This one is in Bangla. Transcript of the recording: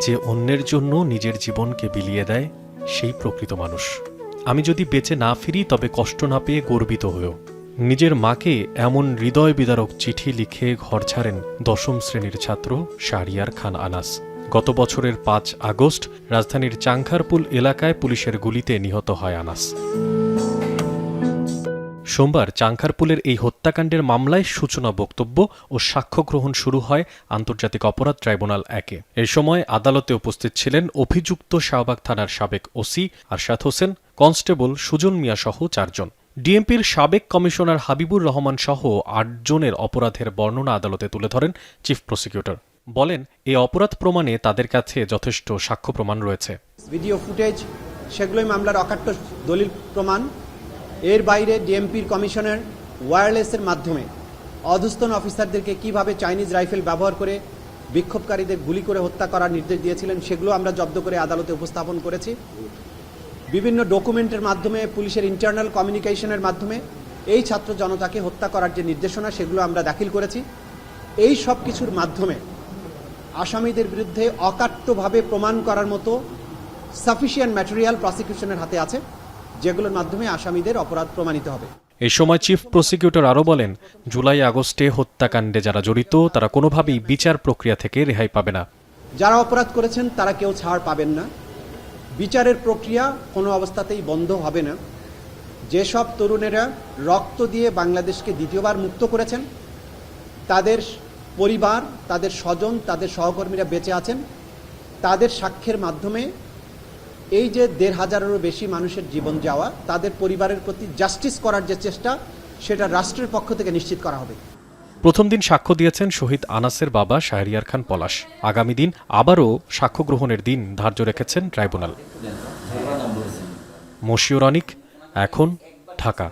যে অন্যের জন্য নিজের জীবনকে বিলিয়ে দেয় সেই প্রকৃত মানুষ। আমি যদি বেঁচে না ফিরি তবে কষ্ট না পেয়ে গর্বিত হয়েও। নিজের মাকে এমন হৃদয় বিদারক চিঠি লিখে ঘর ছাড়েন ১০ম শ্রেণীর ছাত্র শাহরিয়ার খান আনাস। গত বছরের ৫ আগস্ট রাজধানীর চাংখারপুল এলাকায় পুলিশের গুলিতে নিহত হয় আনাস। সোমবার চাংখারপুলের এই হত্যাকাণ্ডের মামলায় সূচনা বক্তব্য ও সাক্ষ্য গ্রহণ শুরু হয় আন্তর্জাতিক অপরাধ ট্রাইব্যুনাল ১-এ। এ সময় আদালতে উপস্থিত ছিলেন অভিযুক্ত শাহবাগ থানার সাবেক ওসি আরশাদ হোসেন, কনস্টেবল সুজন মিয়া সহ ৪ জন। ডিএমপির সাবেক কমিশনার হাবিবুর রহমান সহ ৮ জনের অপরাধের বর্ণনা আদালতে তুলে ধরেন চিফ প্রসিকিউটর। বলেন, এই অপরাধ প্রমাণে তাদের কাছে যথেষ্ট সাক্ষ্য প্রমাণ রয়েছে। ভিডিও ফুটেজ সেগুলোই মামলার অকাট্য দলিল প্রমাণ। এর বাইরে ডিএমপির কমিশনার ওয়্যারলেসের মাধ্যমে অধস্তন অফিসারদেরকে কিভাবে চাইনিজ রাইফেল ব্যবহার করে বিক্ষোভকারীদের গুলি করে হত্যা করার নির্দেশ দিয়েছিলেন সেগুলো আমরা জব্দ করে আদালতে উপস্থাপন করেছি। বিভিন্ন ডকুমেন্টের মাধ্যমে, পুলিশের ইন্টারনাল কমিউনিকেশনের মাধ্যমে এই ছাত্র জনতাকে হত্যা করার যে নির্দেশনা সেগুলো আমরা দাখিল করেছি। এই সব কিছুর মাধ্যমে আসামিদের বিরুদ্ধে অকাট্যভাবে প্রমাণ করার মতো সাফিসিয়েন্ট ম্যাটেরিয়াল প্রসিকিউশনের হাতে আছে, যেগুলোর মাধ্যমে আসামিদের অপরাধ প্রমাণিত হবে। এই সময় চিফ প্রসিকিউটর আরও বলেন, জুলাই আগস্টে হত্যাকাণ্ডে যারা জড়িত তারা কোনোভাবেই বিচার প্রক্রিয়া থেকে রেহাই পাবে না। যারা অপরাধ করেছেন তারা কেউ ছাড় পাবেন না। বিচারের প্রক্রিয়া কোনো অবস্থাতেই বন্ধ হবে না। যেসব তরুণেরা রক্ত দিয়ে বাংলাদেশকে দ্বিতীয়বার মুক্ত করেছেন, তাদের পরিবার, তাদের স্বজন, তাদের সহকর্মীরা বেঁচে আছেন, তাদের সাক্ষ্যের মাধ্যমে এই যে ১৫০০-এরও বেশি মানুষের জীবন যাওয়া, তাদের পরিবারের প্রতি জাস্টিস করার যে চেষ্টা, সেটা রাষ্ট্রের পক্ষ থেকে নিশ্চিত করা হবে। প্রথম দিন সাক্ষ্য দিয়েছেন শহীদ আনাসের বাবা শাহরিয়ার খান পলাশ। আগামী দিন আবারও সাক্ষ্য গ্রহণের দিন ধার্য রেখেছেন ট্রাইব্যুনাল। মশিউর অনিক, এখন, ঢাকা।